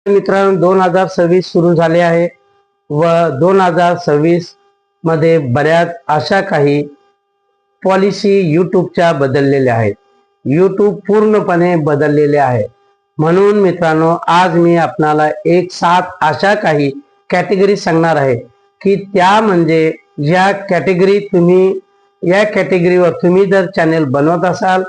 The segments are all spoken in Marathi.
मित्रांनो 2026 सुरू झाले आहे व 2026 मध्ये बऱ्याच अशा काही पॉलिसी यूट्यूबच्या बदललेल्या आहेत. यूट्यूब पूर्णपणे बदललेले आहे. म्हणून मित्रांनो आज मी आपणाला एक 7 अशा काही कॅटेगरी सांगणार आहे की त्या म्हणजे या कॅटेगरीवर तुम्ही जर चॅनेल बनवत असाल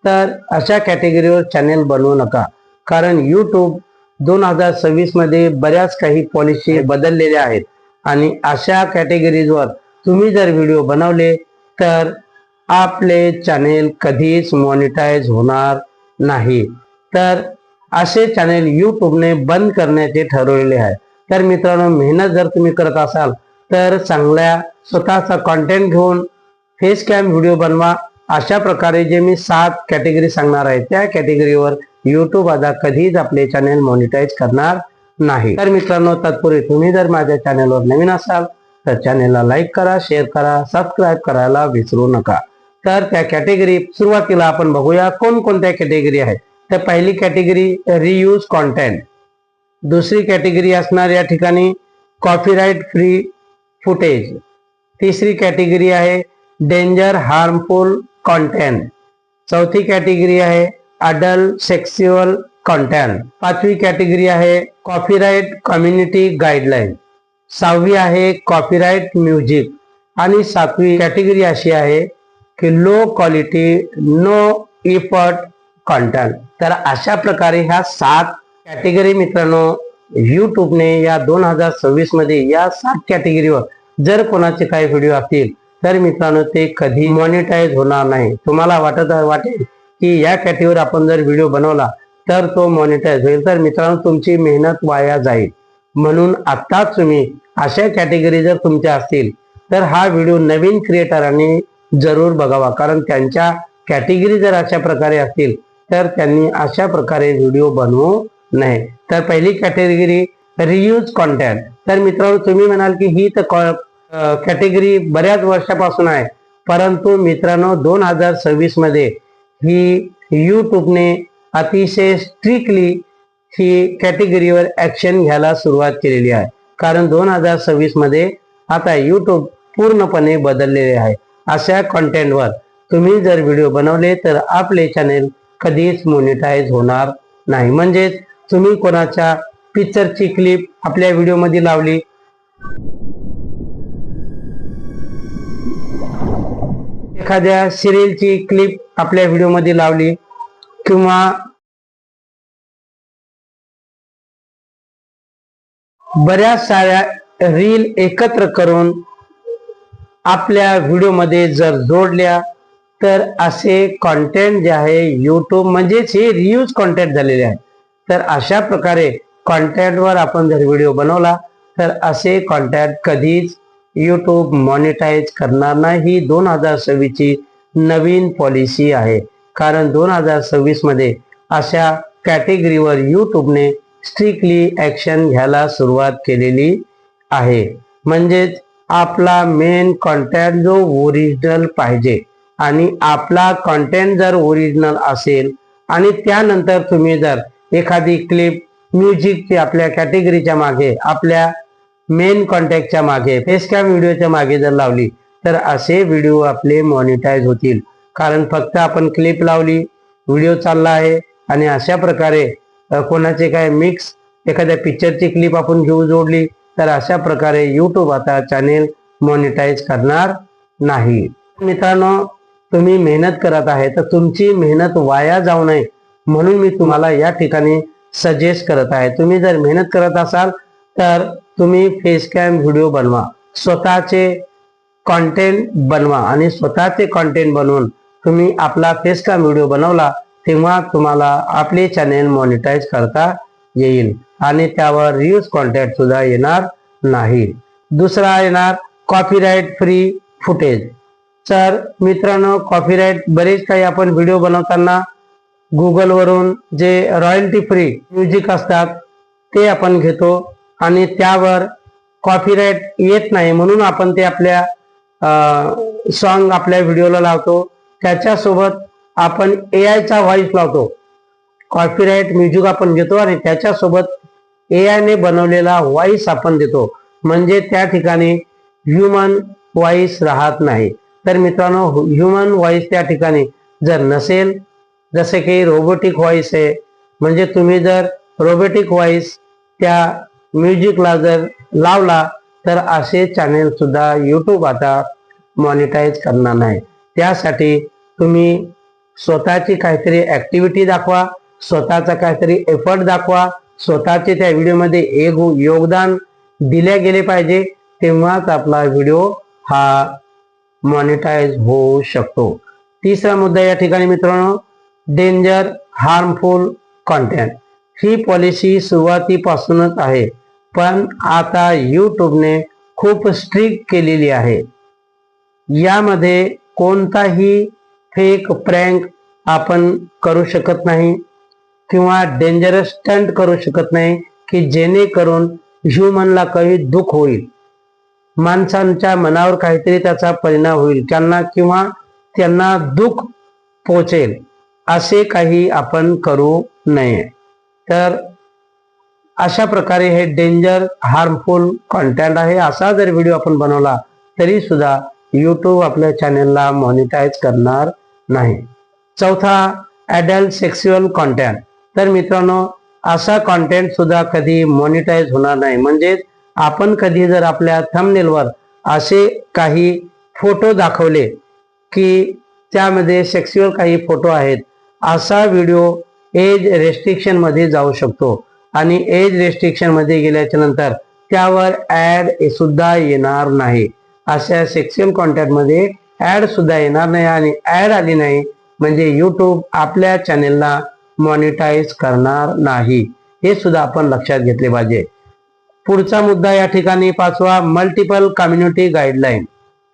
तर अशा कॅटेगरीवर चॅनेल बनवू नका. कारण यूट्यूब 2026 मध्ये बऱ्याच काही पॉलिसी बदललेल्या आहेत आणि अशा कॅटेगरीजवर तुम्ही जर व्हिडिओ बनवले तर आपले चॅनेल कधीच मॉनिटाईज होणार नाही. तर असे चॅनेल यूट्यूबने बंद करण्याचे ठरवलेले आहे. तर मित्रांनो मेहनत जर तुम्ही करत असाल तर चांगल्या स्वतःचा कंटेंट घेऊन फेस कॅम व्हिडिओ बनवा. अशा प्रकारे जे मी 7 कॅटेगरी सांगणार आहे त्या कॅटेगरीवर यूट्यूब आता कधीच आपले चॅनेल मॉनिटाईज करणार नाही. तर मित्रांनो तत्पूर्वी तुम्ही जर माझ्या चॅनेलवर नवीन असाल तर चॅनेलला लाईक करा, शेअर करा, सबस्क्राईब करायला विसरू नका. तर त्या कॅटेगरी सुरुवातीला आपण बघूया कोणकोणत्या कॅटेगरी आहेत. तर पहिली कॅटेगरी रियूज कॉन्टेंट, दुसरी कॅटेगरी असणार या ठिकाणी कॉपीराइट फ्री फुटेज, तिसरी कॅटेगरी आहे डेंजर हार्मफुल कॉन्टेंट, चौथी कॅटेगरी आहे अडल्ट सेक्सुअल कॉन्टेंट, पाचवी कॅटेगरी आहे कॉपीराइट कम्युनिटी गाईडलाईन, सहावी आहे कॉपीराइट म्युझिक आणि सातवी कॅटेगरी अशी आहे की low quality no effort content. तर अशा प्रकारे ह्या 7 कॅटेगरी मित्रांनो यूट्यूबने या 2026 मध्ये या 7 कॅटेगरीवर जर कोणाचे काही व्हिडिओ असतील तर मित्रांनो ते कधी मॉनिटाईज होणार नाही. तुम्हाला वाटेल की या कॅटेगरीवर आपण जर व्हिडिओ बनवला तर तो मॉनिटाईज होईल, तर मित्रांनो तुमची मेहनत वाया जाईल. म्हणून आत्ताच तुम्ही अशा कॅटेगरी जर तुमच्या असतील तर हा व्हिडिओ नवीन क्रिएटरांनी जरूर बघावा. कारण त्यांच्या कॅटेगरी जर अशा प्रकारे असतील तर त्यांनी अशा प्रकारे व्हिडिओ बनवू नये. तर पहिली कॅटेगरी रियूज कॉन्टेंट. तर मित्रांनो तुम्ही म्हणाल की ही तर कॅटेगरी बऱ्याच वर्षापासून आहे, परंतु मित्रांनो 2026 मध्ये ही यूट्यूबने अतिशय स्ट्रिक्टली ही कॅटेगरीवर ऍक्शन घ्यायला सुरुवात केलेली आहे. कारण 2026 मध्ये आता यूट्यूब पूर्णपणे बदललेले आहे. अशा कॉन्टेंटवर तुम्ही जर व्हिडिओ बनवले तर आपले चॅनेल कधीच मॉनिटाईज होणार नाही. म्हणजेच तुम्ही कोणाच्या पिक्चरची क्लिप आपल्या व्हिडिओमध्ये लावली, एखाद्या सिरियलची क्लिप आपल्या व्हिडिओमध्ये लावली किंवा बऱ्याच साऱ्या रील एकत्र करून आपल्या व्हिडिओमध्ये जर जोडल्या तर असे कंटेंट जे आहे यूट्यूब म्हणजेच हे रियूज कंटेंट झालेले आहे. तर अशा प्रकारे कंटेंटवर आपण जर व्हिडिओ बनवला तर असे कंटेंट कधीच यूट्यूब मॉनिटाईज करणार नाही. ही 2026 ची नवीन पॉलिसी आहे. कारण 2026 मध्ये अशा कॅटेगरीवर यूट्यूबने स्ट्रिक्टली ऍक्शन घ्यायला सुरुवात केलेली आहे. म्हणजेच आपला मेन कंटेंट जो ओरिजिनल पाहिजे आणि आपला कंटेंट जर ओरिजिनल असेल आणि त्यानंतर तुम्ही जर एखादी क्लिप म्युझिकची आपल्या कॅटेगरीच्या मागे, आपल्या मेन कॉन्टॅक्टच्या मागे, फेसकॅम व्हिडिओच्या मागे जर लावली तर असे व्हिडिओ आपले मॉनिटाईज होतील. कारण फक्त आपण क्लिप लावली, व्हिडिओ चालला आहे आणि अशा प्रकारे कोणाचे काय मिक्स एखाद्या पिक्चरची क्लिप आपण घेऊन जोडली तर अशा प्रकारे यूट्यूब आता चॅनेल मॉनिटाईज करणार नाही. मित्रांनो तुम्ही मेहनत करत आहे तर तुमची मेहनत वाया जाऊ नये म्हणून मी तुम्हाला या ठिकाणी सजेस्ट करत आहे. तुम्ही जर मेहनत करत असाल तर तुम्ही फेसकॅम व्हिडिओ बनवा, स्वतःचे कंटेंट बनवा आणि स्वतःचे कंटेंट बनवून तुम्ही आपला फेसकॅम व्हिडिओ बनवला तेव्हा तुम्हाला आपले चॅनेल मॉनिटाईज करता येईल आणि त्यावर रियूज कॉन्टेंट सुद्धा येणार नाही. दुसरा येणार कॉपीराइट फ्री फुटेज. तर मित्रांनो कॉपीराइट बरेच काही आपण व्हिडिओ बनवताना गुगल वरून जे रॉयल्टी फ्री म्युझिक असतात ते आपण घेतो आणि त्यावर कॉपीराइट येत नाही म्हणून आपण ते आपल्या सॉन्ग आपल्या व्हिडिओला लावतो. त्याच्यासोबत आपण AI चा व्हॉइस लावतो. कॉपीराइट म्युझिक आपण घेतो आणि त्याच्यासोबत AI ने बनवलेला व्हॉइस आपण देतो, म्हणजे त्या ठिकाणी ह्युमन व्हॉइस त्या ठिकाणी ह्युमन व्हॉइस राहत नाही। तर मित्रांनो, ह्युमन व्हॉइस त्या ठिकाणी जर नसेल, जसे की रोबोटिक व्हॉइस आहे, म्हणजे तुम्ही जर रोबोटिक व्हॉइस त्या म्युझिकला जर लावला तर असे चॅनेल सुद्धा YouTube आता मॉनिटाईज करणार नाही। त्यासाठी तुम्ही स्वतःची काहीतरी ऍक्टिव्हिटी दाखवा, स्वतःचा काहीतरी एफर्ट दाखवा, स्वतःचे त्या व्हिडिओमध्ये एक योगदान दिले गेले पाहिजे, तेव्हाच आपला व्हिडिओ हा मॉनिटाईज होऊ शकतो। तिसरा मुद्दा या ठिकाणी मित्रांनो, डेंजर हार्मफुल कंटेंट। ही पॉलिसी सुरुवातीपासूनच आहे, पण आता YouTubeने खूप स्ट्रिक्ट केलेली आहे। यामध्ये कोणताही फेक प्रँक आपण करू शकत नाही किंवा डेंजरस स्टंट करू शकत नाही की जेणेकरून ह्युमनला काही दुःख होईल, माणसांच्या मनावर काहीतरी त्याचा परिणाम होईल, त्यांना दुःख पोहोचेल, असे काही आपण करू नये। तर अशा प्रकारे हे डेंजर हार्मफुल कंटेंट आहे। असा जर व्हिडिओ आपण बनवला तरी सुद्धा YouTube आपल्या चॅनेलला मॉनिटाईज करणार नाही। चौथा, ॲडल्ट सेक्शुअल कंटेंट। तर मित्रांनो, असा कंटेंट सुद्धा कधी मॉनिटाईज होणार नाही। म्हणजे आपण कधी जर आपल्या थंबनेलवर असे काही फोटो दाखवले की त्यामध्ये सेक्शुअल काही फोटो आहेत, असा व्हिडिओ एज रेस्ट्रिक्शन मध्ये जाऊ शकतो आणि एज रेस्ट्रिक्शन मध्ये गेल्याच्या नंतर त्यावर ऍड सुद्धा येणार नाही। अशा सेक्शुअल कंटेंट मध्ये ऍड सुद्धा येणार नाही आणि ऍड आली नाही म्हणजे YouTube आपल्या चॅनेलला मॉनिटाईज करणार नाही, हे सुद्धा आपण लक्षात घेतले पाहिजे। पुढचा मुद्दा या ठिकाणी पाचवा, मल्टिपल कम्युनिटी गाईडलाईन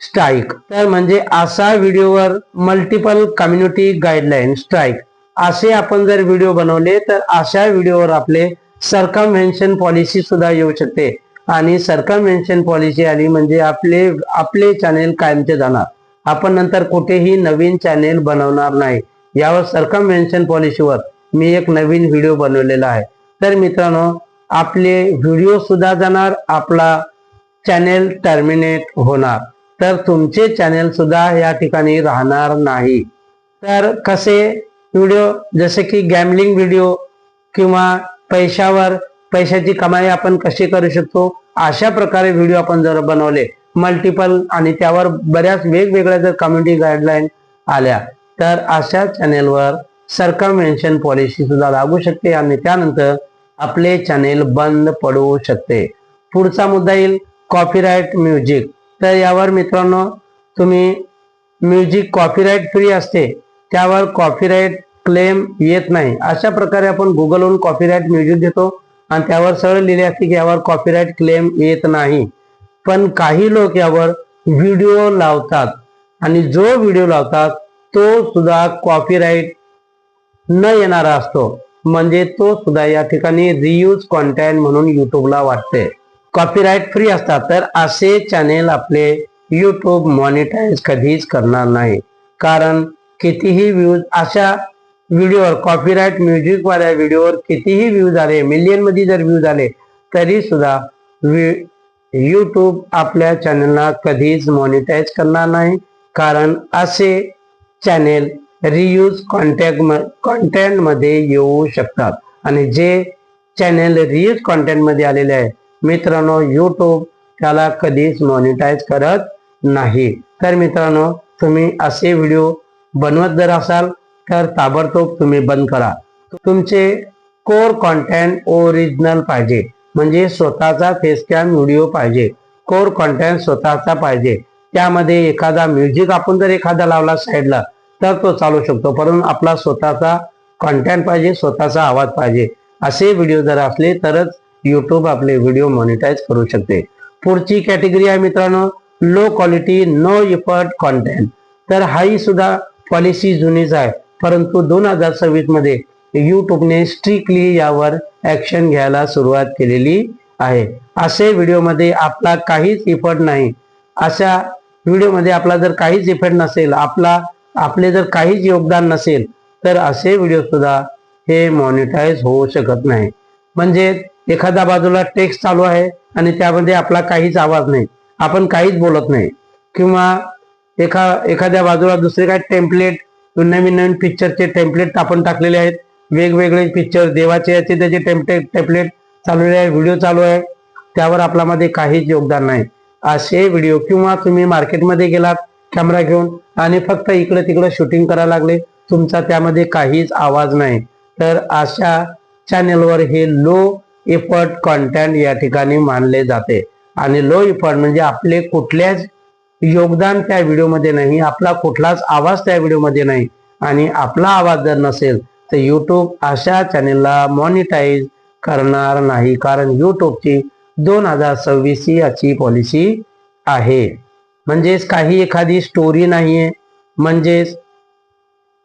स्ट्राईक। तर म्हणजे असा व्हिडिओवर मल्टिपल कम्युनिटी गाईडलाईन स्ट्राईक असे आपण जर व्हिडिओ बनवले तर अशा व्हिडिओवर आपले सर्कमव्हेन्शन पॉलिसी सुद्धा येऊ शकते आणि सर्कमव्हेन्शन पॉलिसी आली म्हणजे आपले चॅनेल कायमचे जाणार, आपण नंतर कुठेही नवीन चॅनेल बनवणार नाही। यावर सर्कमव्हेन्शन पॉलिसीवर मी एक नवीन व्हिडिओ बनवलेला आहे। तर मित्रांनो, आपले व्हिडिओ सुद्धा जाणार, आपला चॅनेल टर्मिनेट होणार, तर तुमचे चॅनेल सुद्धा या ठिकाणी राहणार नाही। तर कसे व्हिडिओ, जसे की गॅमलिंग व्हिडिओ किंवा पैशाची कमाई आपण कशी करू शकतो, अशा प्रकारे व्हिडिओ आपण जर बनवले मल्टिपल आणि त्यावर बऱ्याच वेगवेगळ्या जर कम्युनिटी गाईडलाईन आल्या तर अशा चॅनेलवर सर्कमव्हेन्शन पॉलिसी सुद्धा लागू शकते आणि त्यानंतर आपले चॅनेल बंद पडू शकते। पुढचा मुद्दा येईल कॉपीराइट म्युझिक। तर यावर मित्रांनो, तुम्ही म्युझिक कॉपीराइट फ्री असते, त्यावर कॉपीराइट क्लेम येत नाही। अशा प्रकारे आपण गुगलवरून कॉपीराइट म्युझिक घेतो आणि त्यावर सरळ लिहिले असते की यावर कॉपीराइट क्लेम येत नाही, पण काही लोक यावर व्हिडिओ लावतात आणि जो व्हिडिओ लावतात तो सुद्धा कॉपीराइट न येणारा असतो, म्हणजे तो सुद्धा या ठिकाणी रियूज कंटेंट म्हणून YouTubeला वाटते, कॉपीराइट फ्री असतात। तर असे चॅनेल आपले YouTube मॉनिटाईज कधीच करणार नाही, कारण कितीही व्ह्यूज अशा व्हिडिओवर, कॉपीराइट म्युझिक वाल्या व्हिडिओवर कितीही व्ह्यूज आले, मिलियन मध्ये जर व्ह्यूज आले तरी सुद्धा YouTube आपल्या चॅनलला कधीच मॉनिटाईज करणार नाही, कारण असे चॅनेल रियूज कंटेंट मध्ये येऊ शकतात आणि जे चॅनेल रियूज कंटेंट मध्ये आलेले आहे मित्रांनो, YouTube त्याला कधीच मॉनिटाईज करत नाही। तर मित्रांनो, तुम्ही असे व्हिडिओ बनवत जर असाल तर ताबडतोब तुम्ही बंद करा। तुमचे कोर कंटेंट ओरिजिनल पाहिजे, म्हणजे स्वतःचा फेस कॅम व्हिडिओ पाहिजे, कोर कंटेंट स्वतःचा पाहिजे। त्यामध्ये एखादा म्युझिक आपण जर एखादा लावला साईडला तर तो चालू शकतो, परंतु आपला स्वतःचा कंटेंट पाहिजे, स्वतःचा आवाज पाहिजे। असे व्हिडिओ जर असले तरच YouTube आपले व्हिडिओ मॉनिटाईज करू शकते। पुढची कॅटेगरी आहे मित्रांनो, low quality no effort content. तर हाही सुद्धा पॉलिसी जुनीच आहे, परंतु 2026 मध्ये YouTubeने स्ट्रिक्टली यावर ऍक्शन घ्यायला सुरुवात केलेली आहे। असे व्हिडिओमध्ये आपला काहीच इफर्ट नाही, अशा व्हिडिओमध्ये आपला जर काहीच इफर्ट नसेल, आपले जर काहीच योगदान नसेल तर असे व्हिडिओ सुद्धा हे मॉनिटाईज होऊ शकत नाही। म्हणजे एखाद्या बाजूला टेक्स्ट चालू आहे आणि त्यामध्ये आपला काहीच आवाज नाही, आपण काहीच बोलत नाही, किंवा एखाद्या बाजूला दुसरे काय टेम्पलेट, नवीन नवीन पिक्चरचे टेम्पलेट आपण टाकलेले आहेत, वेगवेगळे पिक्चर देवाचे याचे त्याचे टेम्पलेट चाललेले आहे, व्हिडिओ चालू आहे, त्यावर आपल्यामध्ये काहीच योगदान नाही असे व्हिडिओ, किंवा तुम्ही मार्केटमध्ये गेलात कॅमेरा घेऊन आणि फक्त इकडे तिकडे शूटिंग करायला लागले, तुमचा त्यामध्ये काहीच आवाज नाही, तर अशा चॅनेलवर हे लो इफर्ट कंटेंट या ठिकाणी मानले जाते. आणि लो इफर्ट म्हणजे आपले कुठल्याच योगदान त्या व्हिडिओमध्ये नाही, आपला कुठलाच आवाज त्या व्हिडिओमध्ये नाही, आणि आपला आवाज जर नसेल तर युट्यूब अशा चॅनेलला मॉनिटाईज करणार नाही, कारण युट्यूबची 2026 याची पॉलिसी आहे. म्हणजेच काही एखादी स्टोरी नाहीये, म्हणजेच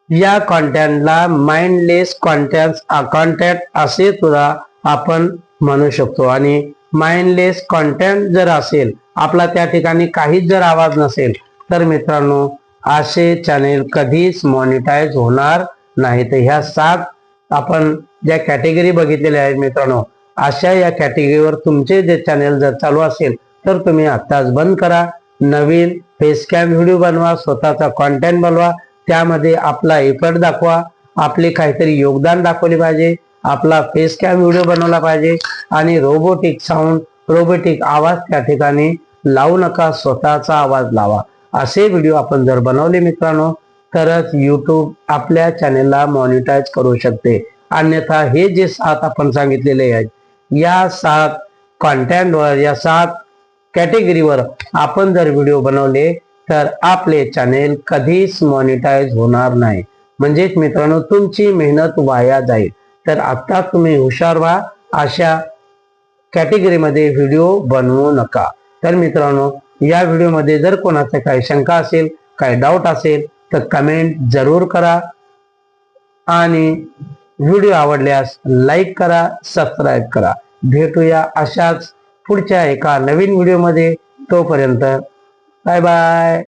या कॉन्टेंटला माइंडलेस कंटेंट असे सुद्धा आपण म्हणू शकतो. आणि माइंडलेस कंटेंट जर असेल, आपला त्या ठिकाणी काहीच जर आवाज नसेल, तर मित्रांनो असे चॅनेल कधीच मॉनिटाईज होणार नाही. तर ह्या 7 आपण ज्या कॅटेगरी बघितलेल्या आहेत मित्रांनो, अशा या कॅटेगरीवर तुमचे जे चॅनेल जर चालू असेल तर तुम्ही आत्ताच बंद करा, नवीन फेस कॅम व्हिडिओ बनवा, स्वतःचा कंटेंट बनवा, त्यामध्ये आपला एफर्ट दाखवा, आपले काहीतरी योगदान दाखवले पाहिजे, आपला फेस कॅम व्हिडिओ बनवला पाहिजे, आणि रोबोटिक साऊंड, रोबोटिक आवाज त्या ठिकाणी लावू नका, स्वतःचा आवाज लावा. असे व्हिडिओ आपण जर बनवले मित्रांनो तरच युट्यूब आपल्या चॅनेलला मॉनिटाईज करू शकते. अन्यथा हे जे 7 आपण सांगितलेले आहेत, या 7 कंटेंटवर, या 7 कॅटेगरीवर आपण जर व्हिडिओ बनवले तर आपले चॅनेल कधीच मॉनिटाईज होणार नाही. म्हणजेच मित्रांनो तुमची मेहनत वाया जाईल. तर आता तुम्ही हुशार व्हा, अशा कॅटेगरीमध्ये व्हिडिओ बनवू नका. तर मित्रांनो या व्हिडिओमध्ये जर कोणाचा काही शंका असेल, काही डाऊट असेल तर कमेंट जरूर करा, आणि व्हिडिओ आवडल्यास लाईक करा, सबस्क्राईब करा. भेटूया अशाच पुढच्या एका नवीन व्हिडिओमध्ये. तोपर्यंत बाय बाय.